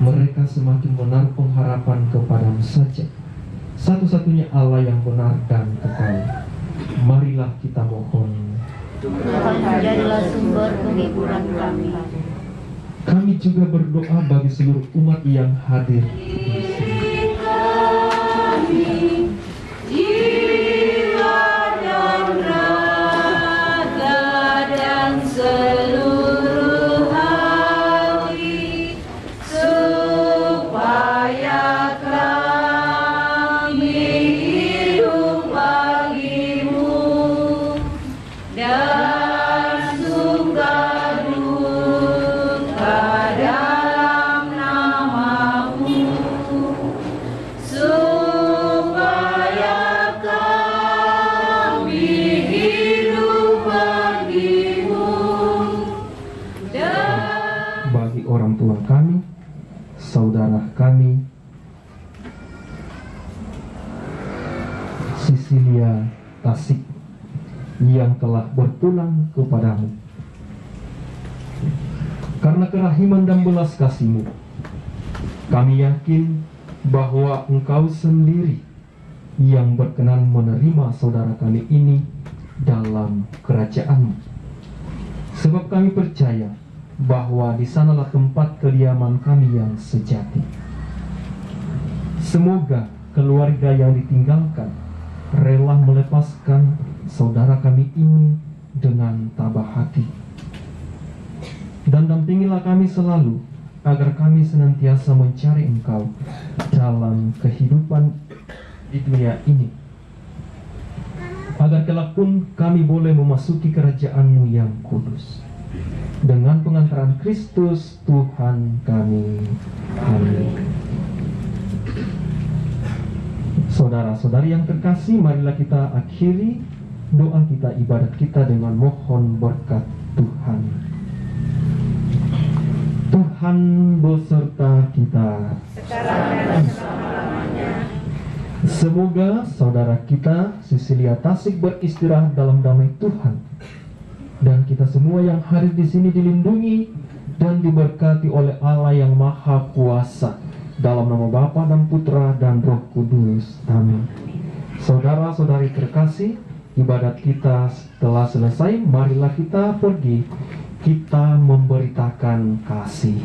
mereka semakin menaruh pengharapan kepadamu saja, satu-satunya Allah yang benar dan kekal. Marilah kita mohon. Tuhan jadilah sumber penghiburan kami. Kami juga berdoa bagi seluruh umat yang hadir di sini. Jiwa dan raga dan seluruh hati, supaya kami hidup bagimu dan suka duka dalam namamu, supaya kami hidup bagimu dan Bagi orang tua kami, saudara kami, Sisilia Tasik, yang telah berpulang kepadamu. Karena kerahiman dan belas kasih-Mu, kami yakin bahwa Engkau sendiri yang berkenan menerima saudara kami ini dalam kerajaan-Mu. Sebab kami percaya bahwa di sanalah tempat kediaman kami yang sejati. Semoga keluarga yang ditinggalkan rela melepaskan saudara kami ini dengan tabah hati. Dan dampingilah kami selalu, agar kami senantiasa mencari Engkau dalam kehidupan di dunia ini, agar kelak pun kami boleh memasuki kerajaan-Mu yang kudus. Dengan pengantaran Kristus Tuhan kami. Amin. Saudara-saudari yang terkasih, marilah kita akhiri doa kita, ibadat kita dengan mohon berkat Tuhan. Tuhan beserta kita. Semoga saudara kita Sisilia Tasik beristirahat dalam damai Tuhan, dan kita semua yang hadir di sini dilindungi dan diberkati oleh Allah yang Maha Kuasa, dalam nama Bapa dan Putra dan Roh Kudus. Amin. Saudara-saudari terkasih, ibadat kita telah selesai. Marilah kita pergi, kita memberitakan kasih.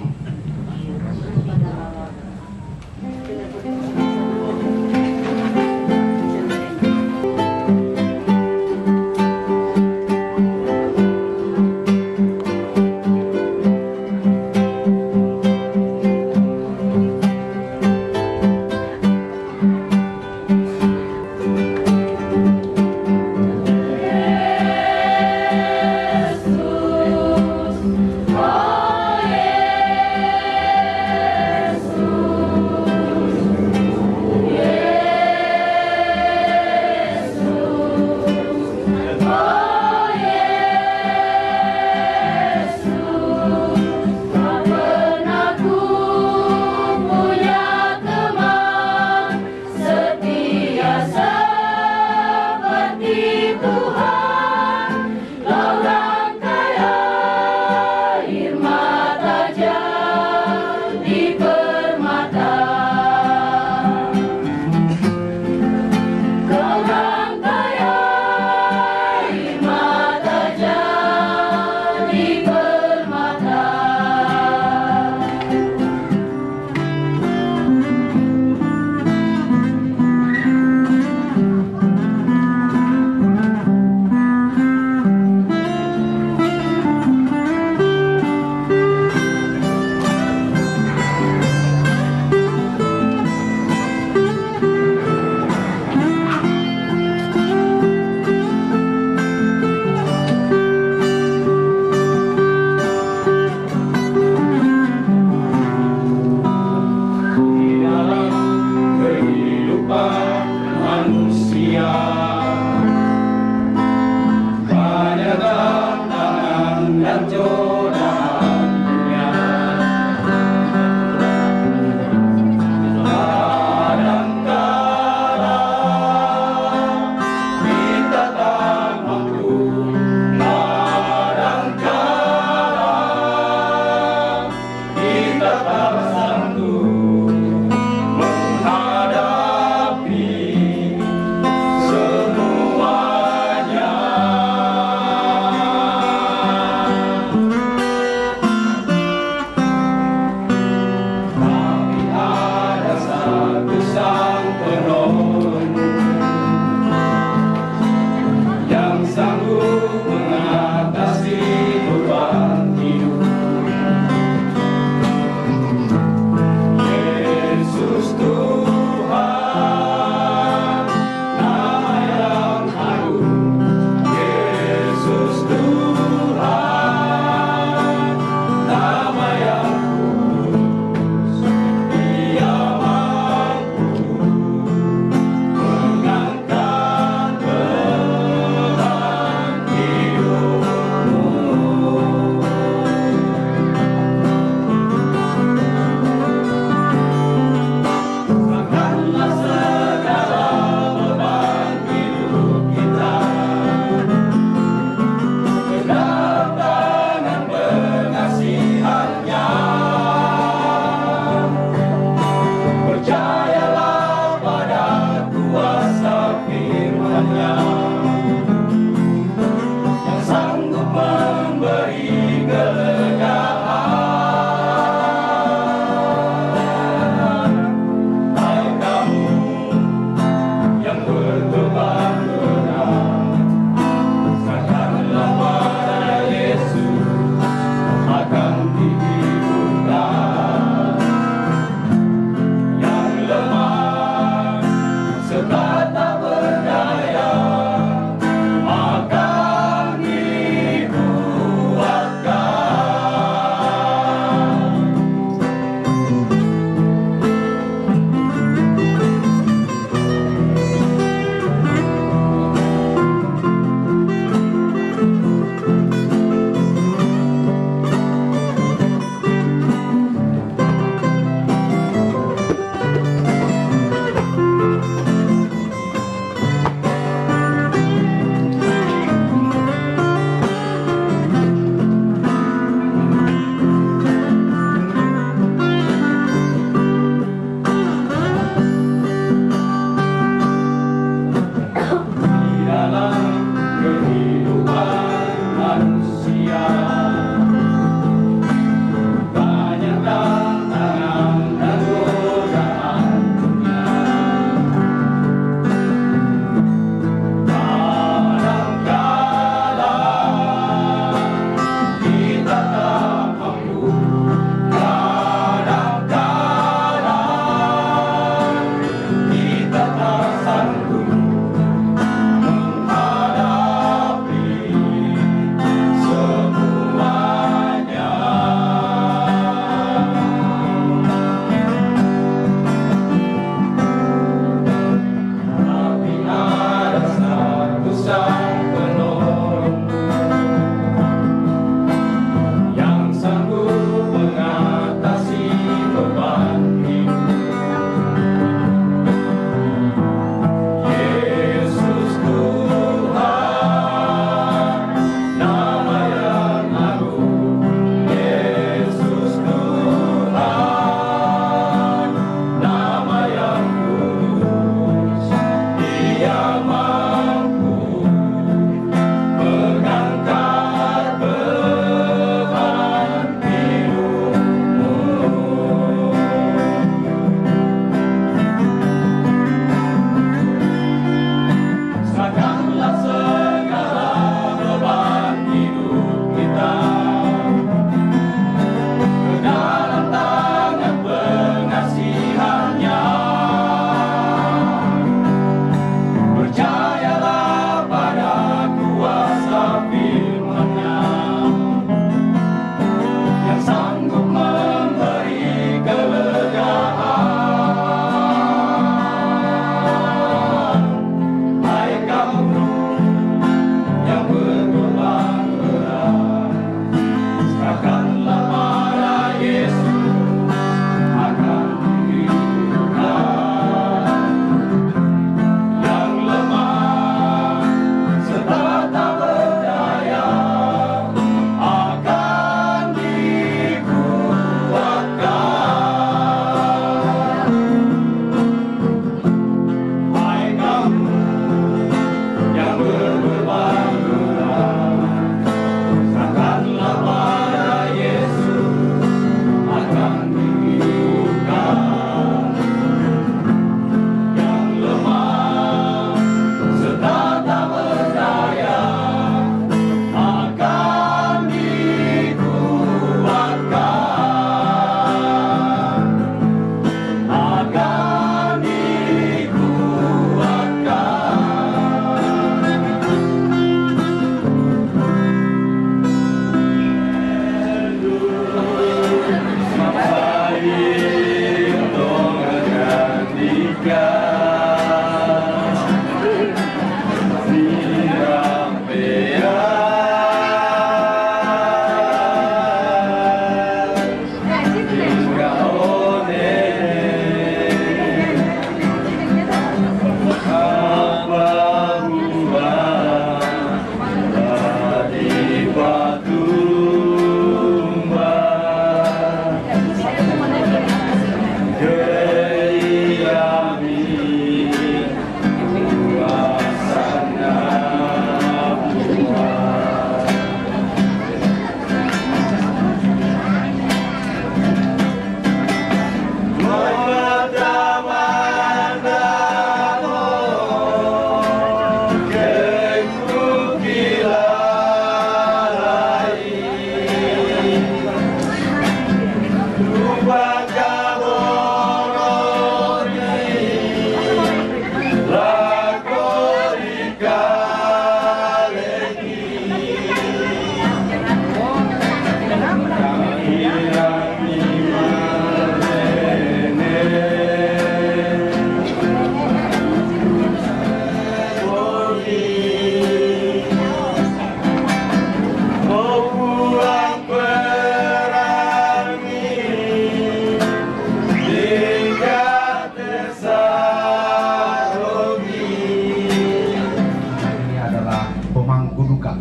pemangku duka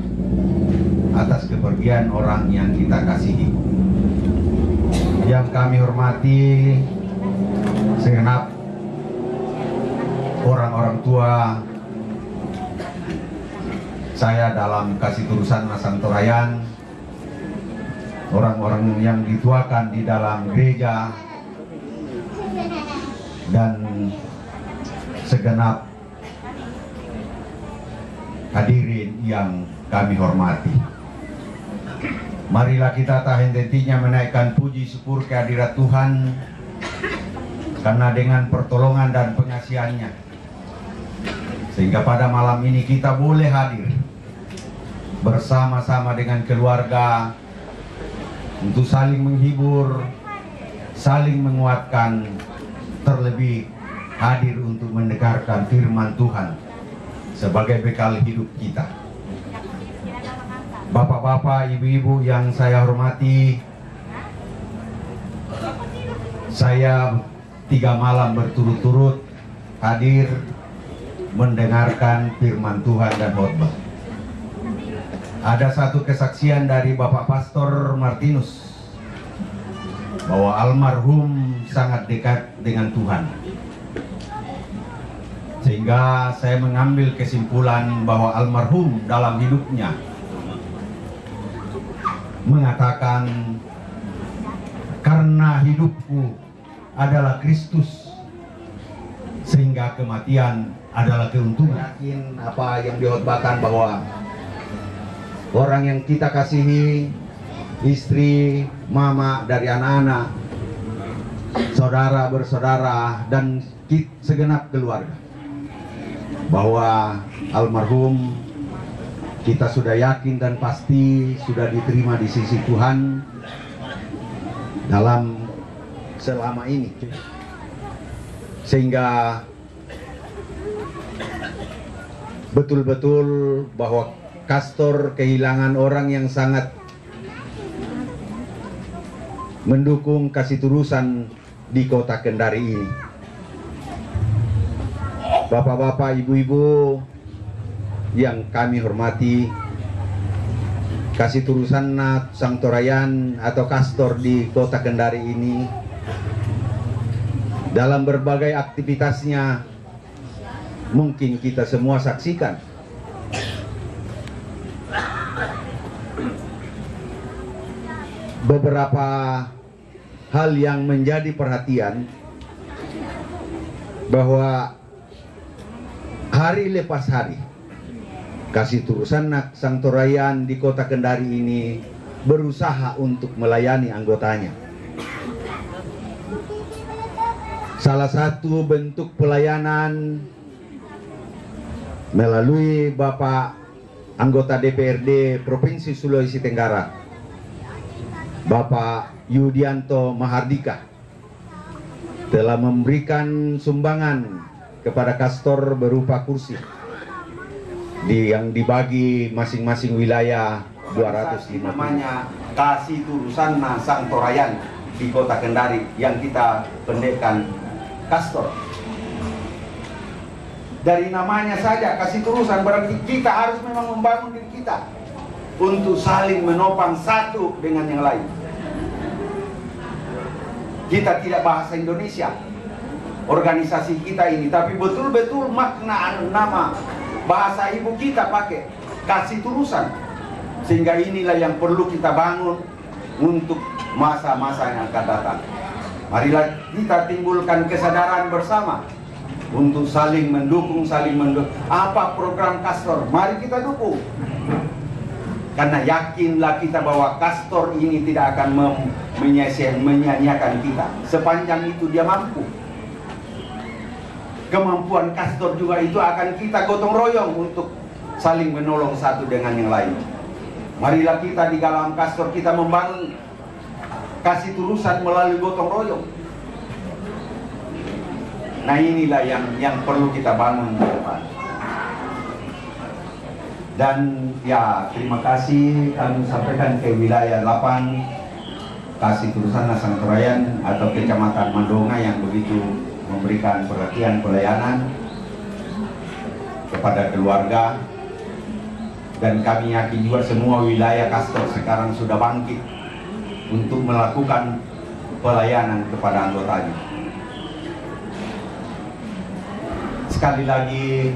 atas kepergian orang yang kita kasihi. Yang kami hormati segenap orang-orang tua saya dalam Kasih Turusan Sangtorayan, orang-orang yang dituakan di dalam gereja, dan segenap hadirin yang kami hormati. Marilah kita tak henti-hentinya menaikkan puji syukur kehadirat Tuhan, karena dengan pertolongan dan pengasihannya, sehingga pada malam ini kita boleh hadir bersama-sama dengan keluarga untuk saling menghibur, saling menguatkan, terlebih hadir untuk mendengarkan firman Tuhan sebagai bekal hidup kita. Bapak-bapak, ibu-ibu yang saya hormati, saya 3 malam berturut-turut hadir mendengarkan firman Tuhan dan khotbah. Ada satu kesaksian dari Bapak Pastor Martinus bahwa almarhum sangat dekat dengan Tuhan, sehingga saya mengambil kesimpulan bahwa almarhum dalam hidupnya mengatakan, karena hidupku adalah Kristus, sehingga kematian adalah keuntungan. Yakin apa yang dihotbahkan bahwa orang yang kita kasihi, istri, mama dari anak-anak, saudara bersaudara, dan segenap keluarga, bahwa almarhum kita sudah yakin dan pasti sudah diterima di sisi Tuhan dalam selama ini, sehingga betul-betul bahwa Kastor kehilangan orang yang sangat mendukung Kasih Turusan di kota Kendari ini. Bapak-bapak, ibu-ibu yang kami hormati, Kasih Turusan Sangtorayan atau Kastor di kota Kendari ini dalam berbagai aktivitasnya mungkin kita semua saksikan. Beberapa hal yang menjadi perhatian, bahwa hari lepas hari Kasih Turusan Sangtorayan di kota Kendari ini berusaha untuk melayani anggotanya. Salah satu bentuk pelayanan melalui Bapak anggota DPRD Provinsi Sulawesi Tenggara, Bapak Yudianto Mahardika, telah memberikan sumbangan kepada Kastor berupa kursi yang dibagi masing-masing wilayah 250. Namanya Kasih Turusan Sangtorayan di kota Kendari yang kita pendekkan Kastor. Dari namanya saja Kasih Turusan, berarti kita harus memang membangun diri kita untuk saling menopang satu dengan yang lain. Kita tidak bahasa Indonesia organisasi kita ini, tapi betul-betul makna nama bahasa ibu kita pakai Kasih Turusan, sehingga inilah yang perlu kita bangun untuk masa-masa yang akan datang. Marilah kita timbulkan kesadaran bersama untuk saling mendukung, Apa program Kastor? Mari kita dukung, karena yakinlah kita bahwa Kastor ini tidak akan menyanyiakan kita sepanjang itu dia mampu. Kemampuan Kastor juga itu akan kita gotong royong untuk saling menolong satu dengan yang lain. Marilah kita di dalam Kastor kita membangun Kasih Turusan melalui gotong royong. Nah, inilah yang perlu kita bangun ke depan. Dan ya, terima kasih kami sampaikan ke wilayah 8 Kasih Turusan Sangtorayan atau Kecamatan Mandonga yang begitu memberikan perhatian pelayanan kepada keluarga Dan kami yakin juga semua wilayah Kastor sekarang sudah bangkit untuk melakukan pelayanan kepada anggotanya. Sekali lagi,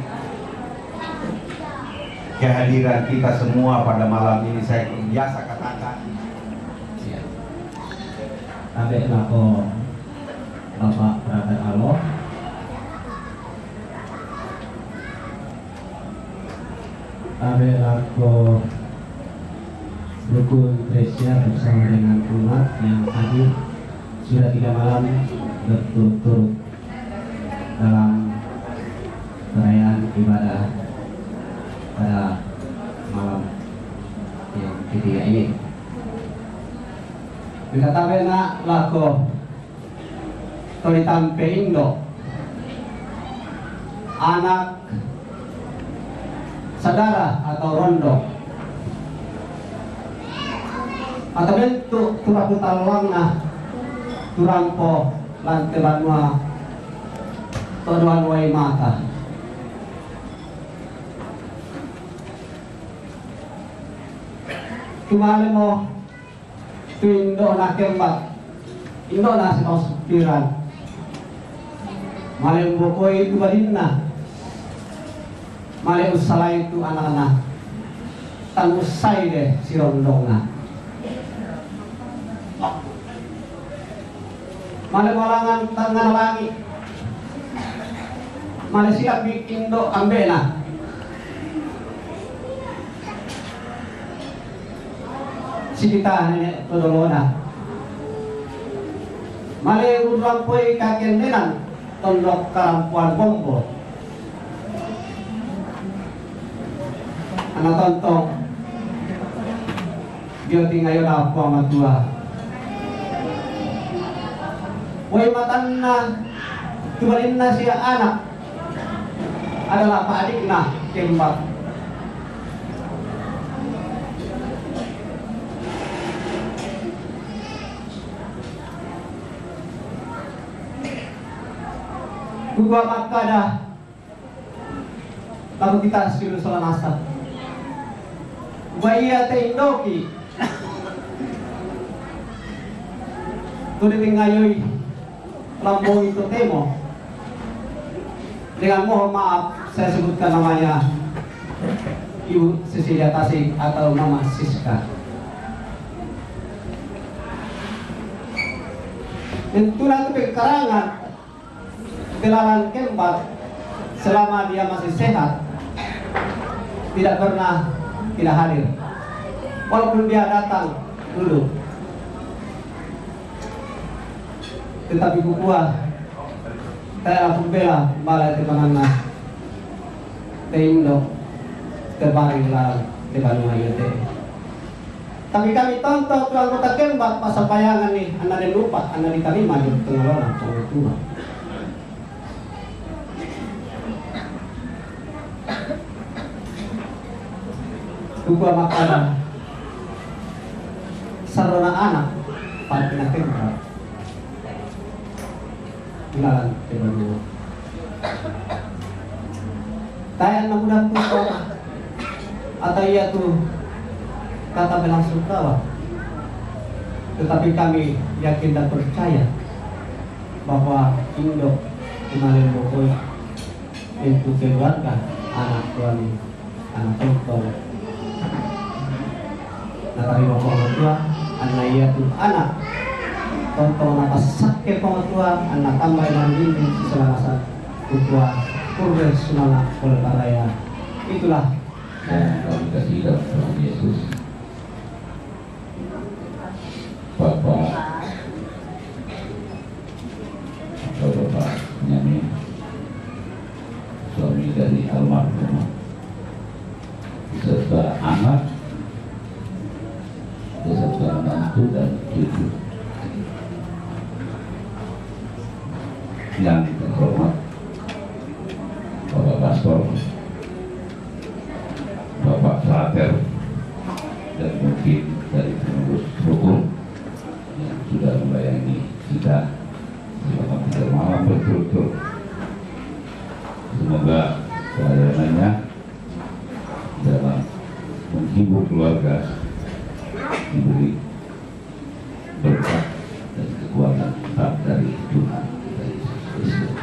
kehadiran kita semua pada malam ini saya biasa katakan, Abe nako Bapak Brother Allah, Abe nako Rukun Tresia bersama dengan umat yang hadir sudah 3 malam berturut-turut dalam perayaan ibadah pada malam yang ketiga ini. Dikatakan nak lako Toritampe Indo, anak saudara atau rondo atau bentuk turaku talwang na turampo lantelanwa toduan wai mata. Tumali mo tu Indo na kembat, Indo na sa kausupiran. Mali bukoy itu balin na, mali usalay itu anak-anak, tangusay deh si rondong na. Mali malangan tangan langit, mali siap bikin do ambe na. Si kita nenek todolona, mali urang poy kakek nenan tondok karampuan bombo. Anak tontong, dia tinggal apa matua. Woi matanna tubalinna siya anak adalah pak adik na kembang. Gua makada lalu kita silu solanasa. Waya te indoki tuliting ngayoy Lambo itu temo. Dengan mohon maaf saya sebutkan namanya Ibu Cecilia Tasik atau Mama Siska. Tentulah itu karangan Kelalan Kembar selama dia masih sehat tidak pernah tidak hadir. Walaupun dia datang dulu, tetapi kukuah saya langsung bela balai temanana teindo terbaring lah tebanua yote. Tapi kami tonton tuan kota Kembar pasal bayangan nih anak dan lupa anak diterima di pengelola pengelola. Kukuah makanan sarona anak pada Kembar. Kenalan teman-teman. Tayan na mudah tuh atau iya tuh kata berlangsung tawa. Tetapi kami yakin dan percaya bahwa Indo kemarin bokoy itu keluarga anak tuan anak tonton. Natari orang tua anak iya tuh anak tonton apa sakit pengatuan anak tambah mandiri seselasa kutua kurban sunana oleh paraya. Itulah dan kami kasih dalam Tuhan Yesus Bapak atau Bapak penyanyi suami dari almarhum beserta anak beserta menantu dan cucu yang terhormat Bapak Pastor, Bapak Frater, dan mungkin dari pengurus rukun yang sudah membayangi kita selama 3 malam berturut-turut. Semoga pelayanannya dalam ibu keluarga diberi berkat dan kekuatan dari Tuhan, dari Yesus Kristus.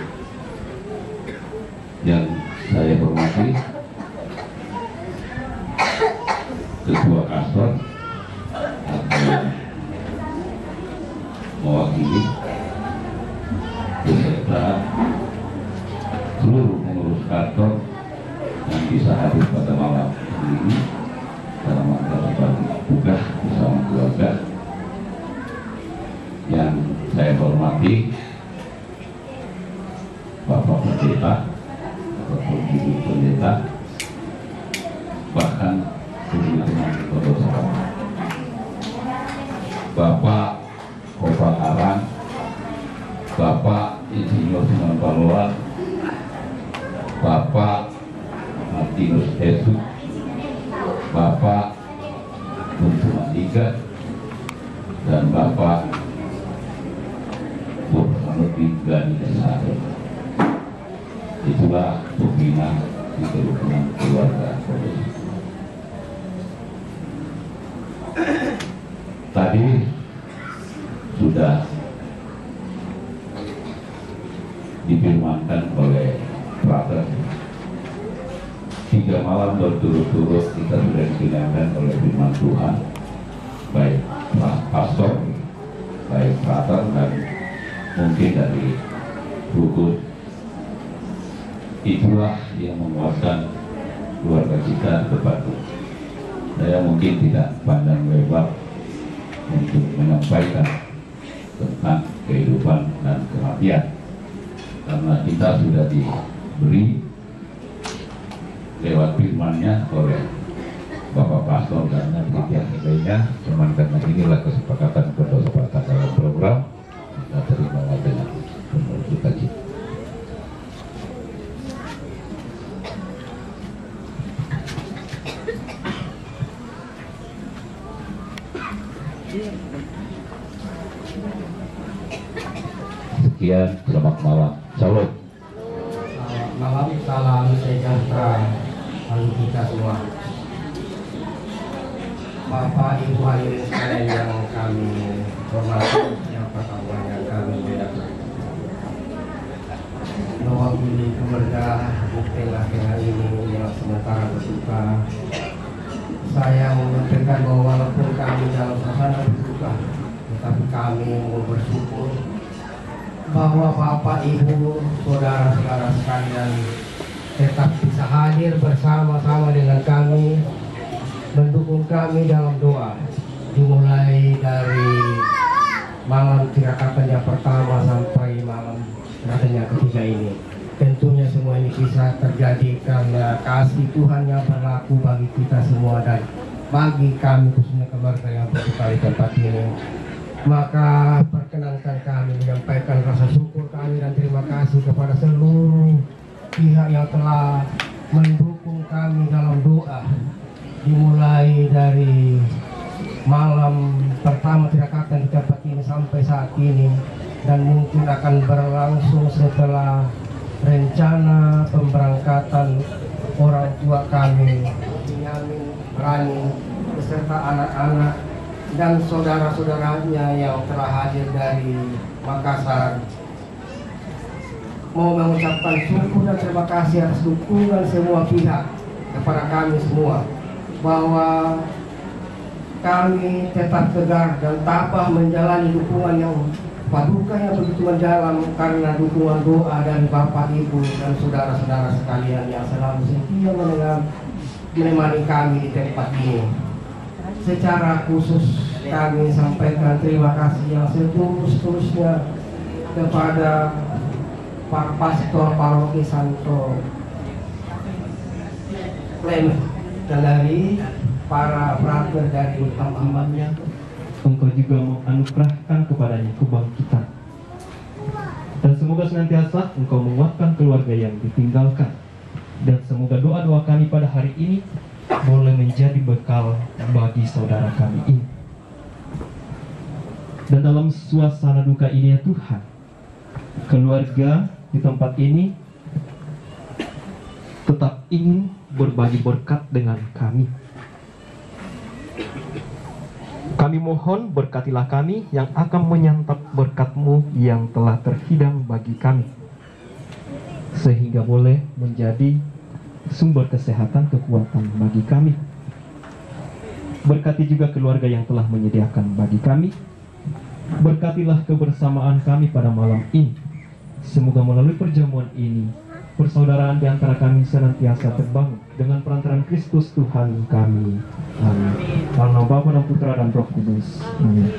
Yang saya hormati Ketua Kastor yang mewakili beserta seluruh pengurus kantor yang bisa hadir pada malam ini dalam rangka berbagi tugas bersama keluarga. Yang saya hormati Bapak Pendeta ataupun Ibu Pendeta, bahkan teman-teman saudara, Bapak Kopa Arang, Bapak Insinyur Siman Paloan, Bapak Martinus Jesus, Bapak Buntu Mandika, dan Bapak Burhanuddin Gani Desari. Itulah pembina di kerukunan keluarga Kodes. Tadi sudah difirmankan oleh Frater, 3 malam berturut-turut kita sudah dipindahkan oleh firman Tuhan, baik pastor, baik Frater, dan mungkin dari Rukus. Itulah yang menguatkan keluarga kita depan. Saya mungkin tidak pandang lebar untuk menyampaikan tentang kehidupan dan kematian, karena kita sudah diberi lewat firman-Nya oleh Bapak Pastor dan yang lainnya. Cuman karena inilah kesepakatan berdasarkan dalam program, kita terima dengan penuh sukacita. Sekian, selamat malam. Shalom. Malam, salam sejahtera bagi kita semua. Bapak Ibu hadirin sekalian yang kami hormati, yang pertama yang kami muliakan, mewakili keluarga di tengah ini yang sementara berduka, saya menyampaikan bahwa walaupun kami dalam suasana berduka, tetapi kami mau bersyukur bahwa Bapak, Ibu, saudara-saudara sekalian tetap bisa hadir bersama-sama dengan kami, mendukung kami dalam doa, dimulai dari malam tirakatan yang pertama sampai malam tirakatan yang ketiga ini. Tentunya semua ini bisa terjadi karena kasih Tuhan yang berlaku bagi kita semua dan bagi kami khususnya keluarga yang berduka di tempat ini. Maka perkenankan kami menyampaikan rasa syukur kami dan terima kasih kepada seluruh pihak yang telah mendukung kami dalam doa, dimulai dari malam pertama tirakatan di tempat ini sampai saat ini, dan mungkin akan berlangsung setelah rencana pemberangkatan orang tua kami, Benyamin, Rani, beserta anak-anak dan saudara-saudaranya yang telah hadir dari Makassar. Mau mengucapkan syukur dan terima kasih atas dukungan semua pihak kepada kami semua, bahwa kami tetap tegar dan tabah menjalani dukungan yang paduka yang begitu mendalam, karena dukungan doa dari Bapak, Ibu, dan saudara-saudara sekalian yang selalu setia menemani kami di tempat ini. Secara khusus kami sampaikan terima kasih yang setulus-tulusnya kepada Pak Pastor Paroki Santo Clement dan dari para frater dari hamba-hambanya. Engkau juga menganugerahkan kepadanya kebangkitan, dan semoga senantiasa Engkau menguatkan keluarga yang ditinggalkan, dan semoga doa-doa kami pada hari ini boleh menjadi bekal bagi saudara kami ini. Dan dalam suasana duka ini ya Tuhan, keluarga di tempat ini tetap ingin berbagi berkat dengan kami. Kami mohon berkatilah kami yang akan menyantap berkat-Mu yang telah terhidang bagi kami, sehingga boleh menjadi sumber kesehatan kekuatan bagi kami. Berkati juga keluarga yang telah menyediakan bagi kami. Berkatilah kebersamaan kami pada malam ini. Semoga melalui perjamuan ini, persaudaraan di antara kami senantiasa terbangun dengan perantaran Kristus Tuhan kami. Amin. Dalam nama Bapa dan Putra dan Roh Kudus. Amin.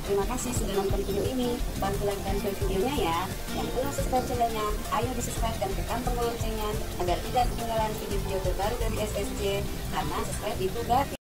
Terima kasih sudah nonton video ini. Bantu like dan share videonya ya. Yang belum subscribe channelnya, ayo di subscribe dan tekan tombol loncengnya agar tidak ketinggalan video-video terbaru dari SSJ. Karena subscribe itu gratis.